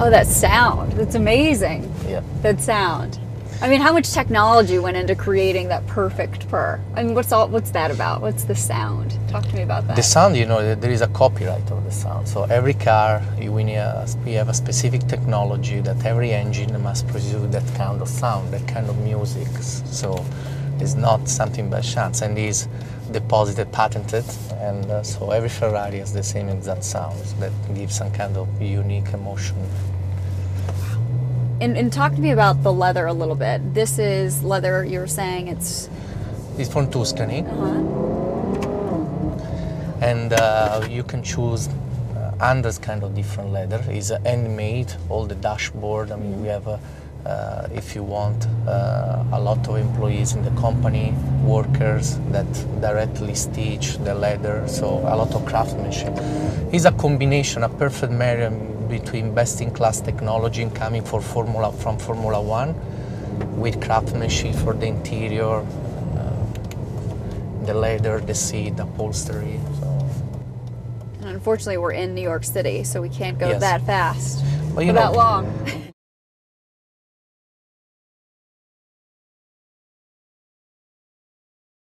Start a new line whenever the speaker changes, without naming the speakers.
Oh, that sound. That's amazing.
Yeah.
That sound. I mean, how much technology went into creating that perfect purr? I mean, what's that about? What's the sound? Talk to me about that.
The sound, you know, there is a copyright of the sound. So every car, we have a specific technology that every engine must produce that kind of sound, that kind of music. So it's not something by chance, and is deposited, patented, and so every Ferrari has the same exact sound that gives some kind of unique emotion.
And talk to me about the leather a little bit. This is leather, you were saying it's
from Tuscany. And you can choose hundreds kind of different leather. It's handmade, all the dashboard. I mean, we have, if you want, a lot of employees in the company, workers that directly stitch the leather, so a lot of craftsmanship. It's a combination, a perfect marriage between best-in-class technology coming from Formula One with craftsmanship for the interior, the leather, the seat, the upholstery. So.
And unfortunately, we're in New York City, so we can't go
Yes.
that fast
Well,
for that long.